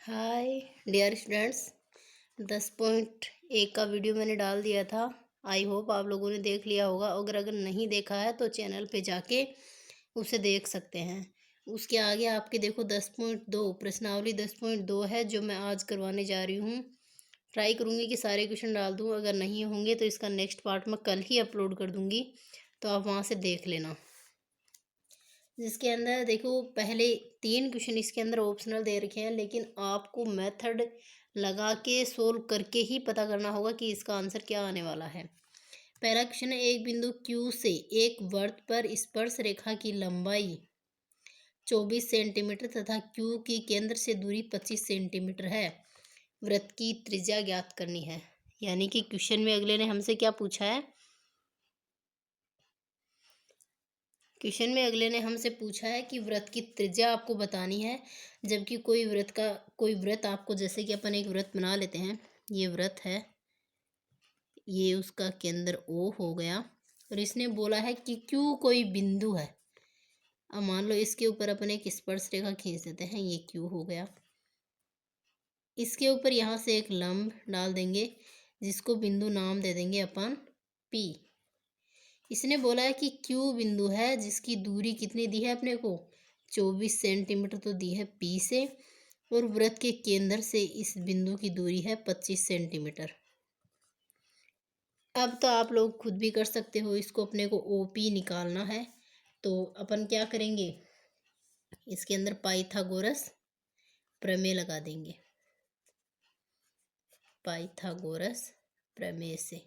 Hi dear students. 10.1 का video मैंने डाल दिया था। आई होप आप लोगों ने देख लिया होगा। अगर नहीं देखा है तो चैनल पे जाके उसे देख सकते हैं। उसके आगे आपके देखो 10.2 प्रश्नावली 10.2 है जो मैं आज करवाने जा रही हूँ। ट्राई करूँगी कि सारे क्वेश्चन डाल दूँ। अगर नहीं होंगे तो इसका नेक्स्ट पार्ट मैं कल ही अपलोड कर दूँगी, तो आप वहाँ से देख लेना। जिसके अंदर देखो पहले 3 क्वेश्चन इसके अंदर ऑप्शनल दे रखे हैं, लेकिन आपको मेथड लगा के सोल्व करके ही पता करना होगा कि इसका आंसर क्या आने वाला है। पहला क्वेश्चन है, एक बिंदु Q से एक वृत्त पर स्पर्श रेखा की लंबाई 24 सेंटीमीटर तथा Q की केंद्र से दूरी 25 सेंटीमीटर है। वृत्त की त्रिज्या ज्ञात करनी है। यानी कि क्वेश्चन में अगले ने हमसे क्या पूछा है, क्वेश्चन में अगले ने हमसे पूछा है कि वृत्त की त्रिज्या आपको बतानी है। जबकि कोई वृत्त आपको, जैसे कि अपन एक वृत्त बना लेते हैं, ये वृत्त है, ये उसका केंद्र O हो गया और इसने बोला है कि Q कोई बिंदु है। अब मान लो इसके ऊपर अपन एक स्पर्श रेखा खींच देते हैं, ये Q हो गया। इसके ऊपर यहाँ से एक लंब डाल देंगे जिसको बिंदु नाम दे देंगे अपन P। इसने बोला है कि Q बिंदु है जिसकी दूरी कितनी दी है अपने को, 24 सेंटीमीटर तो दी है P से, और वृत्त के केंद्र से इस बिंदु की दूरी है 25 सेंटीमीटर। अब तो आप लोग खुद भी कर सकते हो, इसको अपने को OP निकालना है। तो अपन क्या करेंगे, इसके अंदर पाइथागोरस प्रमेय लगा देंगे। पाइथागोरस प्रमेय से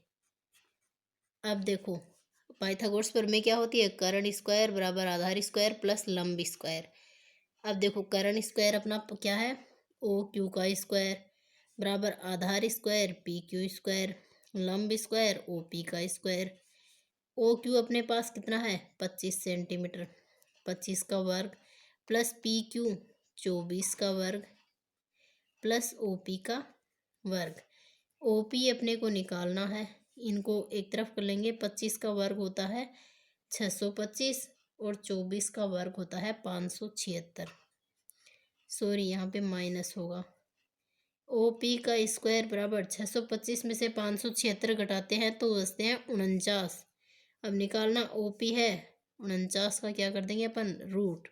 अब देखो, पाइथागोरस प्रमेय क्या होती है, कर्ण स्क्वायर बराबर आधार स्क्वायर प्लस लंब स्क्वायर। अब देखो कर्ण स्क्वायर अपना क्या है, OQ का स्क्वायर बराबर आधार स्क्वायर PQ स्क्वायर, लंब स्क्वायर OP का स्क्वायर। OQ अपने पास कितना है, 25 सेंटीमीटर, 25 का वर्ग प्लस PQ 24 का वर्ग प्लस OP का वर्ग। OP अपने को निकालना है, इनको एक तरफ कर लेंगे। 25 का वर्ग होता है 625 और 24 का वर्ग होता है 576। सॉरी, यहाँ पे माइनस होगा। OP का स्क्वायर बराबर 625 में से 576 घटाते हैं तो बचते हैं 49। अब निकालना OP है, 49 का क्या कर देंगे अपन, रूट।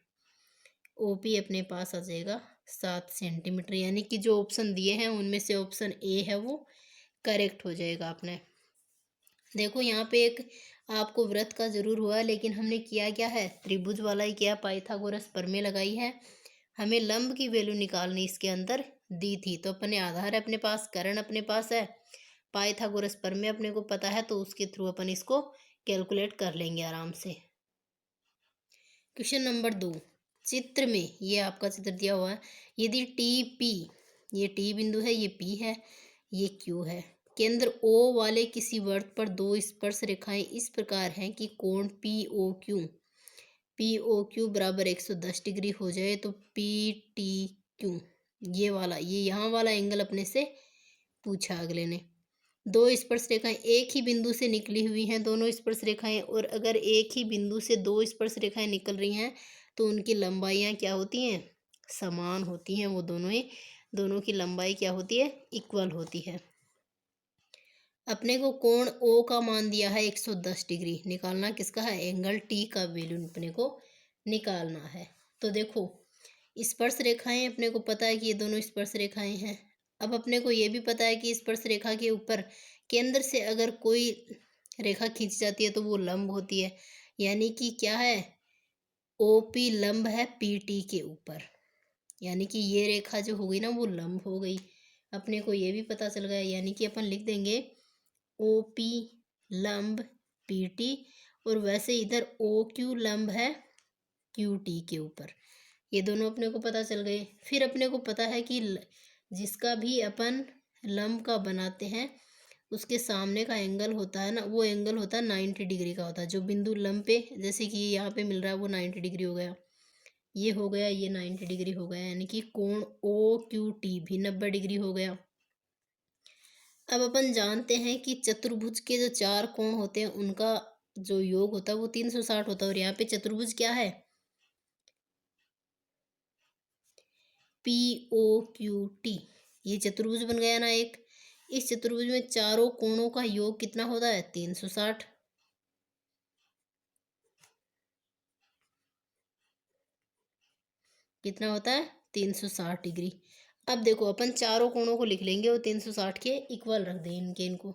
OP अपने पास आ जाएगा 7 सेंटीमीटर। यानी कि जो ऑप्शन दिए हैं उनमें से ऑप्शन A है वो करेक्ट हो जाएगा अपने। देखो यहाँ पे एक आपको वृत्त का जरूर हुआ है, लेकिन हमने किया क्या है, त्रिभुज वाला ही किया, पाइथागोरस प्रमेय लगाई है। हमें लंब की वैल्यू निकालनी इसके अंदर दी थी, तो अपने आधार अपने पास, कर्ण अपने पास है, पाइथागोरस प्रमेय अपने को पता है, तो उसके थ्रू अपन इसको कैलकुलेट कर लेंगे आराम से। क्वेश्चन नंबर 2, चित्र में ये आपका चित्र दिया हुआ है। यदि TP, ये T बिंदु है, ये P है, ये Q है, केंद्र O वाले किसी वृत्त पर दो स्पर्श रेखाएं इस प्रकार हैं कि कोण POQ बराबर 110 डिग्री हो जाए, तो PTQ, ये यहाँ वाला एंगल अपने से पूछा अगले ने। दो स्पर्श रेखाएं एक ही बिंदु से निकली हुई हैं, दोनों स्पर्श रेखाएं, और अगर एक ही बिंदु से दो स्पर्श रेखाएं निकल रही हैं तो उनकी लंबाइयां क्या होती हैं, समान होती हैं। वो दोनों की लंबाई क्या होती है, इक्वल होती है। अपने को कोण O का मान दिया है 110 डिग्री, निकालना किसका है, एंगल T का वैल्यू अपने को निकालना है। तो देखो स्पर्श रेखाएं अपने को पता है कि ये दोनों स्पर्श रेखाएं हैं। अब अपने को ये भी पता है कि स्पर्श रेखा के ऊपर केंद्र से अगर कोई रेखा खींची जाती है तो वो लंब होती है। यानी कि क्या है, OP लंब है PT के ऊपर, यानी कि ये रेखा जो हो गई ना वो लंब हो गई। अपने को ये भी पता चल गया, यानी कि अपन लिख देंगे OP लंब PT, और वैसे इधर OQ लंब है QT के ऊपर। ये दोनों अपने को पता चल गए। फिर अपने को पता है कि जिसका भी अपन लंब का बनाते हैं उसके सामने का एंगल होता है ना, वो एंगल होता है 90 डिग्री का होता है। जो बिंदु लंब पे, जैसे कि यहाँ पे मिल रहा है, वो 90 डिग्री हो गया, ये हो गया, ये 90 डिग्री हो गया, यानी कि कोण OQT भी 90 डिग्री हो गया। अब अपन जानते हैं कि चतुर्भुज के जो चार कोण होते हैं उनका जो योग होता है वो 360 होता है, और यहाँ पे चतुर्भुज क्या है, POQT, ये चतुर्भुज बन गया ना एक। इस चतुर्भुज में चारों कोणों का योग कितना होता है? 360। कितना होता है? 360 डिग्री। अब देखो अपन चारों कोणों को लिख लेंगे और 360 के इक्वल रख दें इनको।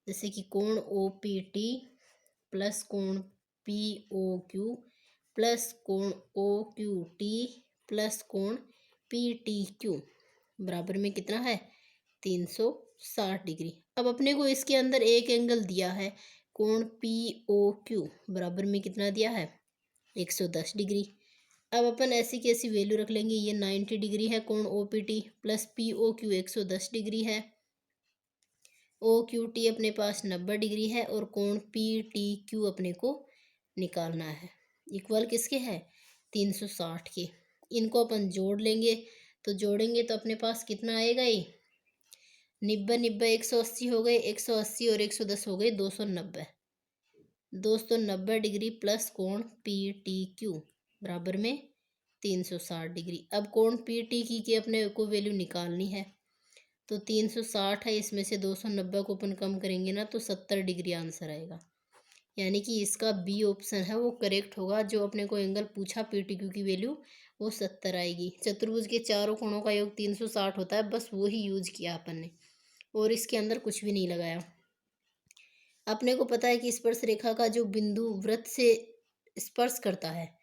जैसे कि कोण OPT प्लस कोण POQ प्लस कोण OQT प्लस कोण PTQ बराबर में कितना है? 360 डिग्री। अब अपने को इसके अंदर एक एंगल दिया है, कोण POQ बराबर में कितना दिया है? 110 डिग्री। अब अपन ऐसी की ऐसी वैल्यू रख लेंगे। ये 90 डिग्री है कोण OPT प्लस POQ 110 डिग्री है। OQT अपने पास 90 डिग्री है और कोण PTQ अपने को निकालना है। इक्वल किसके है? 360 के। इनको अपन जोड़ लेंगे, तो जोड़ेंगे तो अपने पास कितना आएगा? ये 90 90 180 हो गए, 180 और 110 हो गए 290। 290 डिग्री प्लस कोण PTQ बराबर में 360 डिग्री। अब कोण PTQ की अपने को वैल्यू निकालनी है, तो 360 है, इसमें से 290 को अपन कम करेंगे ना तो 70 डिग्री आंसर आएगा। यानी कि इसका बी ऑप्शन है वो करेक्ट होगा। जो अपने को एंगल पूछा PTQ की वैल्यू वो 70 आएगी। चतुर्भुज के चारों कोणों का योग 360 होता है, बस वही यूज किया अपन ने और इसके अंदर कुछ भी नहीं लगाया। अपने को पता है कि स्पर्श रेखा का जो बिंदु वृत्त से स्पर्श करता है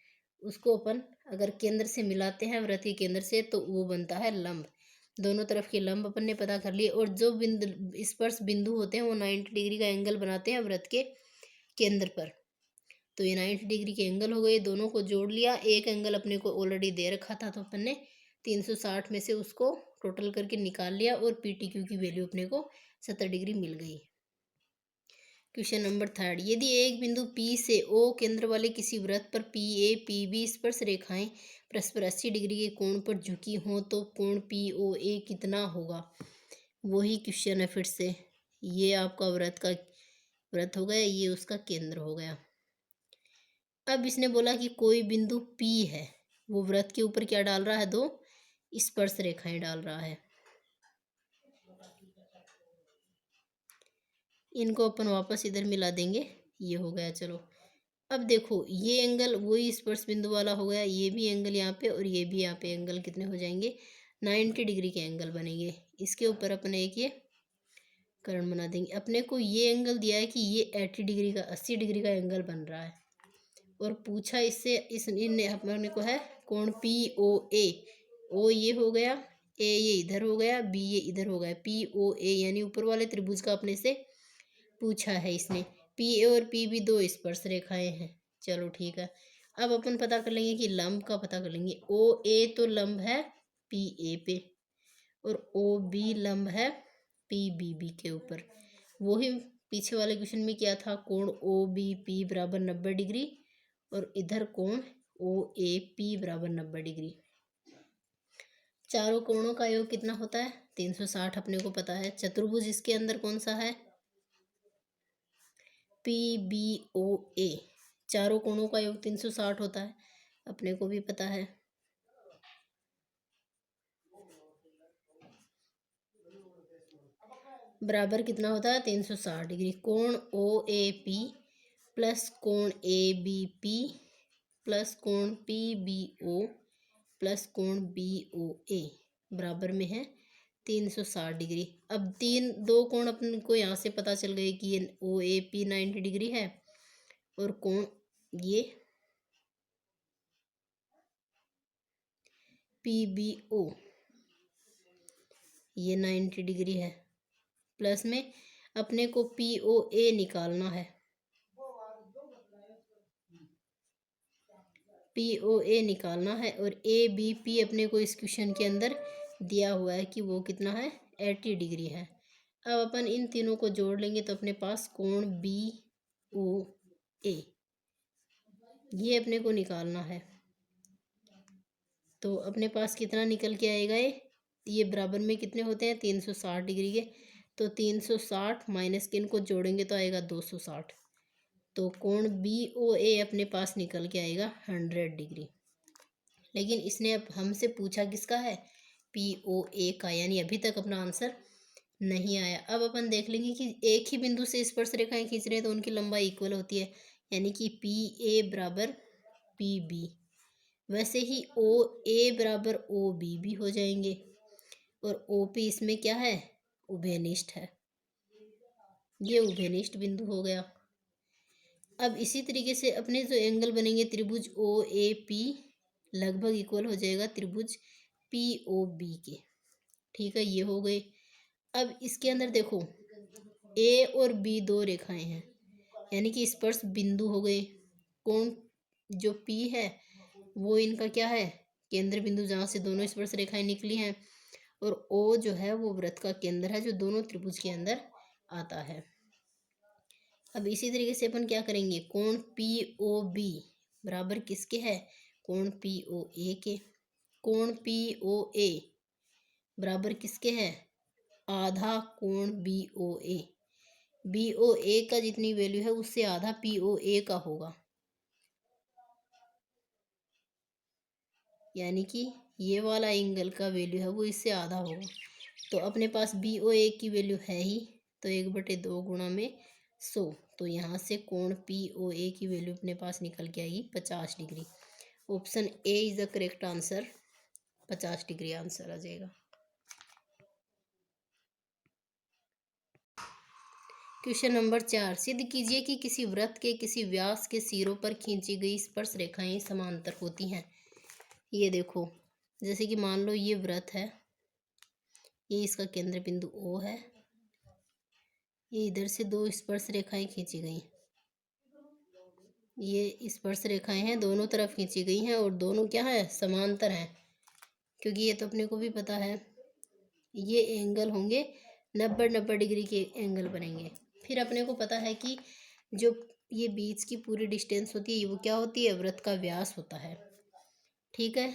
उसको अपन अगर केंद्र से मिलाते हैं, वृत्त के केंद्र से, तो वो बनता है लंब। दोनों तरफ के लंब अपन ने पता कर लिए और जो बिंदु स्पर्श बिंदु होते हैं वो 90 डिग्री का एंगल बनाते हैं वृत्त के केंद्र पर। तो ये 90 डिग्री के एंगल हो गए, दोनों को जोड़ लिया। एक एंगल अपने को ऑलरेडी दे रखा था तो अपन ने 360 में से उसको टोटल करके निकाल लिया और PTQ की वैल्यू अपने को 70 डिग्री मिल गई। क्वेश्चन नंबर 3, यदि एक बिंदु P से O केंद्र वाले किसी वृत्त पर PA PB स्पर्श रेखाएं परस्पर 80 डिग्री के कोण पर झुकी हों तो कोण POA कितना होगा? वही क्वेश्चन है फिर से। ये आपका वृत्त हो गया, ये उसका केंद्र हो गया। अब इसने बोला कि कोई बिंदु P है, वो वृत्त के ऊपर क्या डाल रहा है? 2 स्पर्श रेखाएं डाल रहा है। इनको अपन वापस इधर मिला देंगे, ये हो गया। चलो अब देखो, ये एंगल वही स्पर्श बिंदु वाला हो गया, ये भी एंगल यहाँ पे और ये भी यहाँ पे एंगल कितने हो जाएंगे? 90 डिग्री के एंगल बनेंगे। इसके ऊपर अपने एक ये कर्ण बना देंगे। अपने को ये एंगल दिया है कि ये 80 डिग्री का एंगल बन रहा है और पूछा इससे इन अपने को है कोण POA। O ये हो गया, A ये इधर हो गया, B ये इधर हो गया। POA यानी ऊपर वाले त्रिभुज का अपने से पूछा है इसने। PA और PB 2 स्पर्श रेखाएं हैं। चलो ठीक है, अब अपन पता कर लेंगे कि लंब का पता कर लेंगे। OA तो लंब है PA पे और OB लंब है PBB के ऊपर। वही पीछे वाले क्वेश्चन में क्या था? कोण OBP बराबर 90 डिग्री और इधर कोण OAP बराबर 90 डिग्री। चारों कोणों का योग कितना होता है? 360 अपने को पता है। चतुर्भुज इसके अंदर कौन सा है? PBOA। चारों कोणों का योग 360 होता है, अपने को भी पता है। बराबर कितना होता है? 360 डिग्री। कोण OAP प्लस कोण ABP प्लस कोण PBO प्लस कोण BOA बराबर में है 360 डिग्री। अब दो कोण अपन को यहाँ से पता चल गए कि ये OAP 90 डिग्री है और कोण ये PBO ये 90 डिग्री है। प्लस में अपने को POA निकालना है। POA निकालना है और ABP अपने को इस क्वेश्चन के अंदर दिया हुआ है कि वो कितना है? 80 डिग्री है। अब अपन इन तीनों को जोड़ लेंगे तो अपने पास कोण BOA ये अपने को निकालना है। तो अपने पास कितना निकल के आएगा? ये बराबर में कितने होते हैं? 360 डिग्री के। तो 360 माइनस के इनको जोड़ेंगे तो आएगा 260। तो कोण BOA अपने पास निकल के आएगा 100 डिग्री। लेकिन इसने अब हमसे पूछा किसका है? POA का, यानी अभी तक अपना आंसर नहीं आया। अब अपन देख लेंगे कि एक ही बिंदु से स्पर्श रेखाएं खींच रहे हैं तो उनकी लंबाई इक्वल होती है, यानी कि PA बराबर PB। वैसे ही OA बराबर OB भी हो जाएंगे, और OP इसमें क्या है, उभयनिष्ठ है। ये उभयनिष्ठ बिंदु हो गया। अब इसी तरीके से अपने जो एंगल बनेंगे त्रिभुज OAP लगभग इक्वल हो जाएगा त्रिभुज POB के। ठीक है, ये हो गए। अब इसके अंदर देखो A और B दो रेखाएं हैं, यानी कि स्पर्श बिंदु हो गए। कोण जो P है वो इनका क्या है, केंद्र बिंदु जहाँ से दोनों स्पर्श रेखाएं निकली हैं, और O जो है वो वृत्त का केंद्र है जो दोनों त्रिभुज के अंदर आता है। अब इसी तरीके से अपन क्या करेंगे, कोण POB बराबर किसके है, कोण POA के। कोण POA बराबर किसके है, आधा कोण BOA। BOA का जितनी वैल्यू है उससे आधा POA का होगा, यानी कि ये वाला एंगल का वैल्यू है वो इससे आधा होगा। तो अपने पास BOA की वैल्यू है ही, तो 1/2 गुणा में 100, तो यहाँ से कोण POA की वैल्यू अपने पास निकल के आएगी 50 degree. Option A is the correct answer, 50 degree answer आ जाएगा। क्वेश्चन नंबर 4, सिद्ध कीजिए कि किसी वृत्त के किसी व्यास के सिरों पर खींची गई स्पर्श रेखाएं समांतर होती हैं। ये देखो, जैसे कि मान लो ये वृत्त है, ये इसका केंद्र बिंदु O है, ये इधर से दो स्पर्श रेखाएं खींची गई, ये स्पर्श रेखाएं हैं दोनों तरफ खींची गई हैं, और दोनों क्या है, समांतर हैं, क्योंकि ये तो अपने को भी पता है ये एंगल होंगे 90 डिग्री के एंगल बनेंगे। फिर अपने को पता है कि जो ये बीच की पूरी डिस्टेंस होती है वो क्या होती है, वृत्त का व्यास होता है। ठीक है,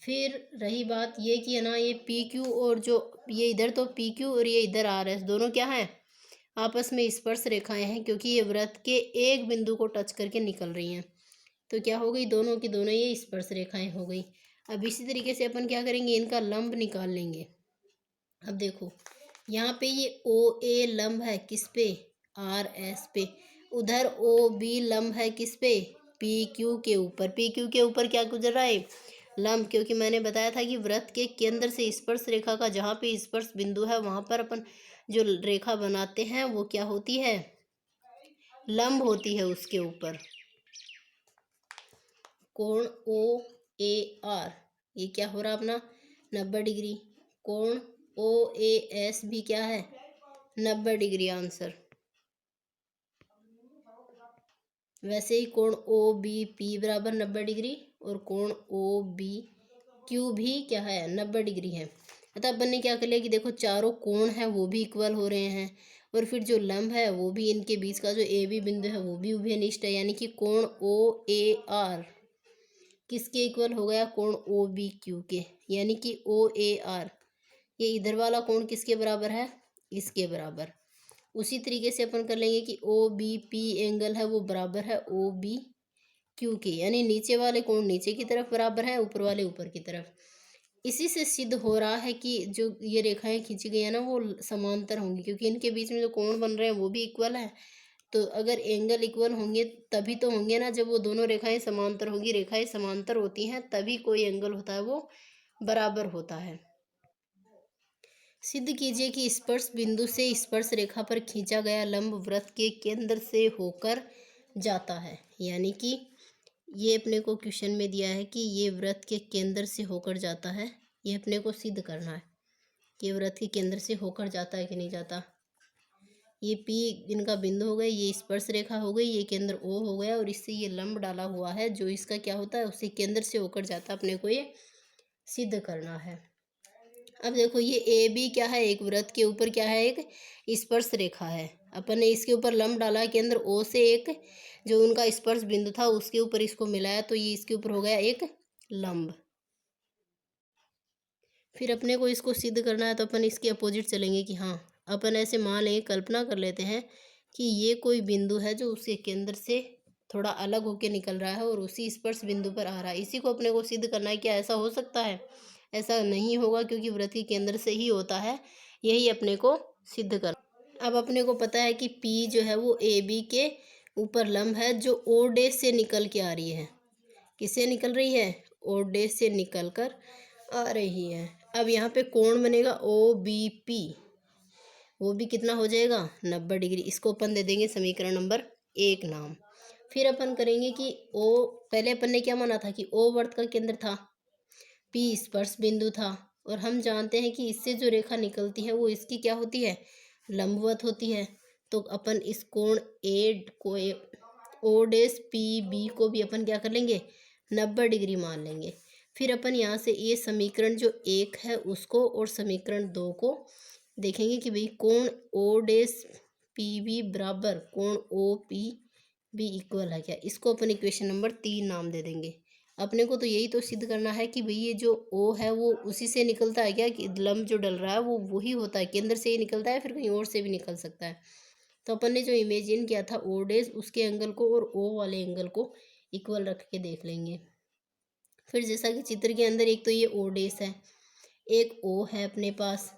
फिर रही बात ये कि है ना, ये PQ और जो ये इधर तो PQ और ये इधर RS दोनों क्या है, आपस में स्पर्श रेखाएं हैं, क्योंकि ये वृत्त के एक बिंदु को टच करके निकल रही हैं, तो क्या हो गई, दोनों की दोनों ये स्पर्श रेखाएं हो गई। अब इसी तरीके से अपन क्या करेंगे, इनका लंब निकाल लेंगे। अब देखो यहाँ पे ये OA लंब है किस पे, RS पे, उधर OB लंब है किस पे, PQ के ऊपर। PQ के ऊपर क्या गुजर रहा है, लंब, क्योंकि मैंने बताया था कि वृत्त के केंद्र से स्पर्श रेखा का जहाँ पे स्पर्श बिंदु है वहां पर अपन जो रेखा बनाते हैं वो क्या होती है, लंब होती है उसके ऊपर। कोण OAR ये क्या हो रहा अपना 90 डिग्री, कोण OAS भी क्या है 90 डिग्री आंसर। वैसे ही कोण OBP बराबर 90 डिग्री, और कोण OBQ भी क्या है 90 डिग्री है। अतः अपन ने क्या कर लिया कि देखो चारों कोण हैं वो भी इक्वल हो रहे हैं, और फिर जो लंब है वो भी, इनके बीच का जो AB बिंदु है वो भी उभयनिष्ठ है, यानी कि कोण OAR किसके इक्वल हो गया, कोण OBQ के, यानी कि OAR ये इधर वाला कोण किसके बराबर है, इसके बराबर। उसी तरीके से अपन कर लेंगे कि OBP एंगल है वो बराबर है OBQ के, यानी नीचे वाले कोण नीचे की तरफ बराबर है, ऊपर वाले ऊपर की तरफ। इसी से सिद्ध हो रहा है कि जो ये रेखाएं खींची गई है ना वो समांतर होंगी, क्योंकि इनके बीच में जो कोण बन रहे हैं वो भी इक्वल है। तो अगर एंगल इक्वल होंगे तभी तो होंगे ना, जब वो दोनों रेखाएं समांतर होंगी। रेखाएं समांतर होती हैं तभी कोई एंगल होता है वो बराबर होता है। सिद्ध कीजिए कि स्पर्श बिंदु से स्पर्श रेखा पर खींचा गया लंब वृत्त के केंद्र से होकर जाता है, यानी कि ये अपने को क्वेश्चन में दिया है कि ये वृत्त के केंद्र से होकर जाता है, ये अपने को सिद्ध करना है कि वृत्त के केंद्र से होकर जाता है कि नहीं जाता। ये P इनका बिंदु हो गया, ये स्पर्श रेखा हो गई, ये केंद्र O हो गया, और इससे ये लंब डाला हुआ है जो इसका क्या होता है, उससे केंद्र से होकर जाता है, अपने को ये सिद्ध करना है। अब देखो ये AB क्या है, एक वृत्त के ऊपर क्या है, एक स्पर्श रेखा है। अपन ने इसके ऊपर लंब डाला, केंद्र O से एक जो उनका स्पर्श बिंदु था उसके ऊपर इसको मिलाया, तो ये इसके ऊपर हो गया एक लंब। फिर अपने को इसको सिद्ध करना है, तो अपन इसके अपोजिट चलेंगे कि हाँ, अपन ऐसे मान लें, कल्पना कर लेते हैं कि ये कोई बिंदु है जो उसके केंद्र से थोड़ा अलग होके निकल रहा है और उसी स्पर्श बिंदु पर आ रहा है। इसी को अपने को सिद्ध करना है। क्या ऐसा हो सकता है? ऐसा नहीं होगा, क्योंकि वृत्त के केंद्र से ही होता है। यही अपने को सिद्ध कर। अब अपने को पता है कि पी जो है वो ए बी के ऊपर लंब है, जो ओ डे से निकल के आ रही है। किससे निकल रही है? ओ डे से निकल कर आ रही है। अब यहाँ पे कोण बनेगा ओ बी पी, वो भी कितना हो जाएगा? 90 डिग्री। इसको अपन दे देंगे समीकरण नंबर 1 नाम। फिर अपन करेंगे कि ओ, पहले अपन ने क्या माना था कि ओ वृत्त का केंद्र था, पी स्पर्श बिंदु था, और हम जानते हैं कि इससे जो रेखा निकलती है वो इसकी क्या होती है? लंबवत होती है। तो अपन इस कोण ए को ओ डेस पी बी को भी अपन क्या कर लेंगे? 90 डिग्री मान लेंगे। फिर अपन यहाँ से ये समीकरण जो 1 है उसको और समीकरण 2 को देखेंगे कि भाई कोण ओ डेस पी बी बराबर कोण ओ पी बी इक्वल है क्या। इसको अपन इक्वेशन नंबर 3 नाम दे देंगे। अपने को तो यही तो सिद्ध करना है कि भाई ये जो ओ है वो उसी से निकलता है क्या, कि लंब जो डल रहा है वो वही होता है, केंद्र से ही निकलता है, फिर कहीं और से भी निकल सकता है। तो अपन ने जो इमेजिन किया था ओ डेज, उसके एंगल को और ओ वाले एंगल को इक्वल रख के देख लेंगे। फिर जैसा कि चित्र के अंदर एक तो ये ओ डेस है, एक ओ है अपने पास,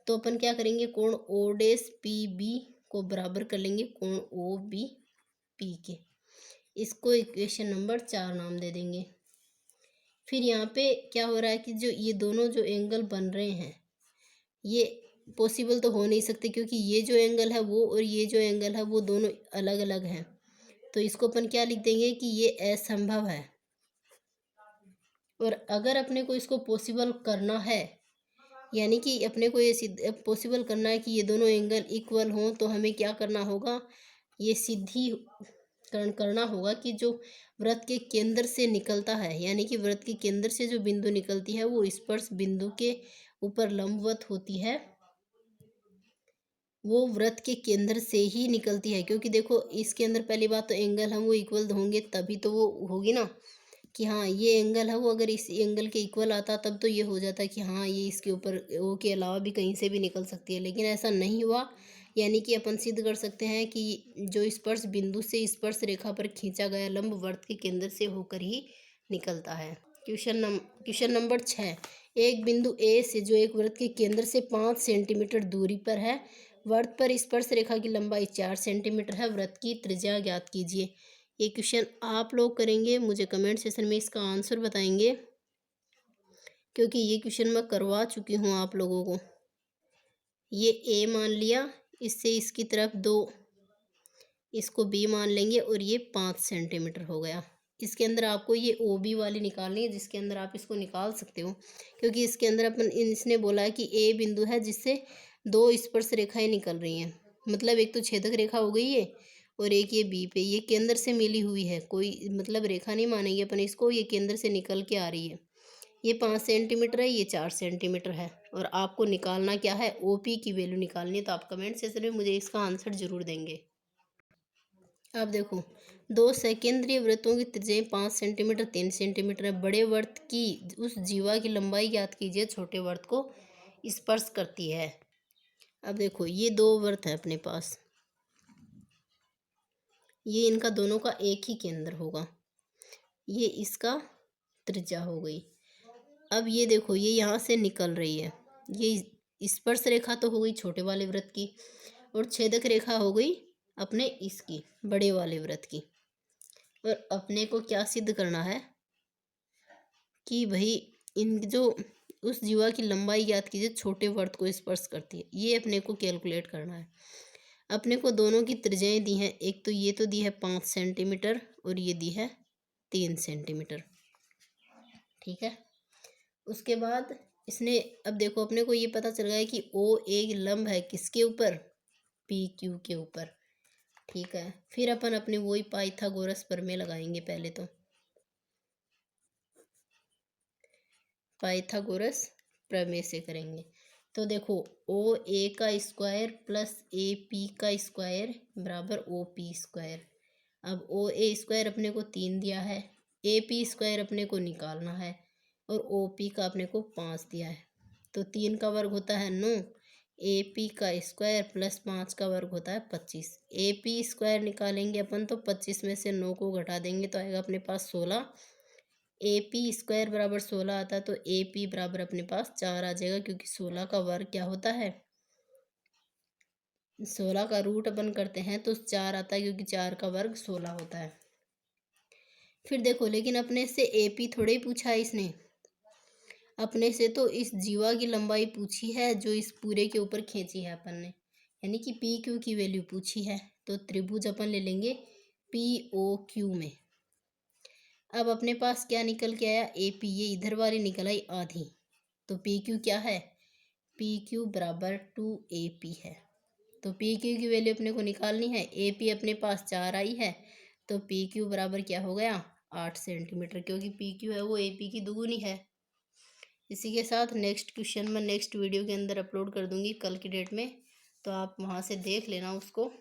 तो अपन क्या करेंगे? कोण ओ डेस पी बी को बराबर कर लेंगे कोण ओ बी पी के। इसको इक्वेशन नंबर 4 नाम दे देंगे। फिर यहाँ पे क्या हो रहा है कि जो ये दोनों जो एंगल बन रहे हैं ये पॉसिबल तो हो नहीं सकते, क्योंकि ये जो एंगल है वो और ये जो एंगल है वो दोनों अलग अलग हैं। तो इसको अपन क्या लिख देंगे कि ये असंभव है। और अगर अपने को इसको पॉसिबल करना है, यानी कि अपने को ये पॉसिबल करना है कि ये दोनों एंगल इक्वल हों, तो हमें क्या करना होगा? ये सिद्धिकरण करना होगा कि जो वृत्त के केंद्र से निकलता है, यानी कि वृत्त के केंद्र से जो बिंदु निकलती है वो स्पर्श बिंदु के ऊपर लंबवत होती है, वो वृत्त के केंद्र से ही निकलती है। क्योंकि देखो इसके अंदर पहली बात तो एंगल हम वो इक्वल होंगे तभी तो वो होगी ना, कि हाँ ये एंगल है वो अगर इस एंगल के इक्वल आता तब तो ये हो जाता कि हाँ ये इसके ऊपर ओ के अलावा भी कहीं से भी निकल सकती है, लेकिन ऐसा नहीं हुआ। यानी कि अपन सिद्ध कर सकते हैं कि जो स्पर्श बिंदु से स्पर्श रेखा पर खींचा गया लंब वृत्त के केंद्र से होकर ही निकलता है। Question number 6। एक बिंदु ए से जो एक वृत्त के केंद्र से 5 सेंटीमीटर दूरी पर है, वृत्त पर स्पर्श रेखा की लंबाई 4 सेंटीमीटर है, वृत्त की त्रिज्या ज्ञात कीजिए। ये क्वेश्चन आप लोग करेंगे, मुझे कमेंट सेशन में इसका आंसर बताएंगे, क्योंकि ये क्वेश्चन मैं करवा चुकी हूँ आप लोगों को। ये ए मान लिया, इससे इसकी तरफ 2, इसको बी मान लेंगे और ये 5 सेंटीमीटर हो गया। इसके अंदर आपको ये ओ बी वाली निकालनी है, जिसके अंदर आप इसको निकाल सकते हो, क्योंकि इसके अंदर अपन इसने बोला है कि ए बिंदु है जिससे 2 स्पर्श रेखाएं निकल रही हैं। मतलब एक तो छेदक रेखा हो गई है और एक ये बी पे, ये केंद्र से मिली हुई है, कोई मतलब रेखा नहीं मानेंगे अपन इसको, ये केंद्र से निकल के आ रही है। ये 5 सेंटीमीटर है, ये 4 सेंटीमीटर है, और आपको निकालना क्या है? ओ पी की वैल्यू निकालनी है। तो आप कमेंट सेक्शन में मुझे इसका आंसर जरूर देंगे। अब देखो, 2 सकेंद्रीय वृत्तों की त्रिज्याएं 5 सेंटीमीटर 3 सेंटीमीटर है। बड़े वृत्त की उस जीवा की लंबाई ज्ञात कीजिए छोटे वृत्त को स्पर्श करती है। अब देखो ये 2 वृत्त है अपने पास, ये इनका दोनों का एक ही केंद्र होगा, ये इसका त्रिज्या हो गई। अब ये देखो ये यहाँ से निकल रही है, ये स्पर्श रेखा तो हो गई छोटे वाले वृत्त की, और छेदक रेखा हो गई अपने इसकी बड़े वाले वृत्त की। और अपने को क्या सिद्ध करना है कि भाई इन जो उस जीवा की लंबाई ज्ञात कीजिए छोटे वृत्त को स्पर्श करती है, ये अपने को कैलकुलेट करना है। अपने को दोनों की त्रिज्याएं दी हैं, एक तो ये तो दी है 5 सेंटीमीटर और ये दी है 3 सेंटीमीटर, ठीक है। उसके बाद इसने, अब देखो अपने को ये पता चल गया है कि ओ एक लंब है किसके ऊपर? पी क्यू के ऊपर, ठीक है। फिर अपन अपने वही पाइथागोरस प्रमेय लगाएंगे। पहले तो पाइथागोरस प्रमेय से करेंगे। तो देखो ओ ए का स्क्वायर प्लस ए पी का स्क्वायर बराबर ओ पी स्क्वायर। अब ओ ए स्क्वायर अपने को 3 दिया है, ए पी स्क्वायर अपने को निकालना है, और ओ पी का अपने को 5 दिया है। तो 3 का वर्ग होता है 9, AP का स्क्वायर प्लस 5 का वर्ग होता है 25। AP स्क्वायर निकालेंगे अपन तो 25 में से 9 को घटा देंगे तो आएगा अपने पास 16। AP स्क्वायर बराबर 16 आता है तो AP बराबर अपने पास 4 आ जाएगा, क्योंकि 16 का वर्ग क्या होता है, 16 का रूट अपन करते हैं तो 4 आता है, क्योंकि 4 का वर्ग 16 होता है। फिर देखो, लेकिन अपने से AP थोड़े ही पूछा है इसने, अपने से तो इस जीवा की लंबाई पूछी है जो इस पूरे के ऊपर खींची है अपन ने, यानी कि PQ की वैल्यू पूछी है। तो त्रिभुज अपन ले लेंगे POQ में। अब अपने पास क्या निकल के आया, AP, ये इधर वाली निकल आई आधी, तो PQ क्या है, PQ बराबर 2AP है। तो PQ की वैल्यू अपने को निकालनी है। AP अपने पास 4 आई है, तो PQ बराबर क्या हो गया, 8 सेंटीमीटर, क्योंकि PQ है वो AP की दुगुनी है। इसी के साथ नेक्स्ट क्वेश्चन मैं नेक्स्ट वीडियो के अंदर अपलोड कर दूंगी कल की डेट में, तो आप वहाँ से देख लेना उसको।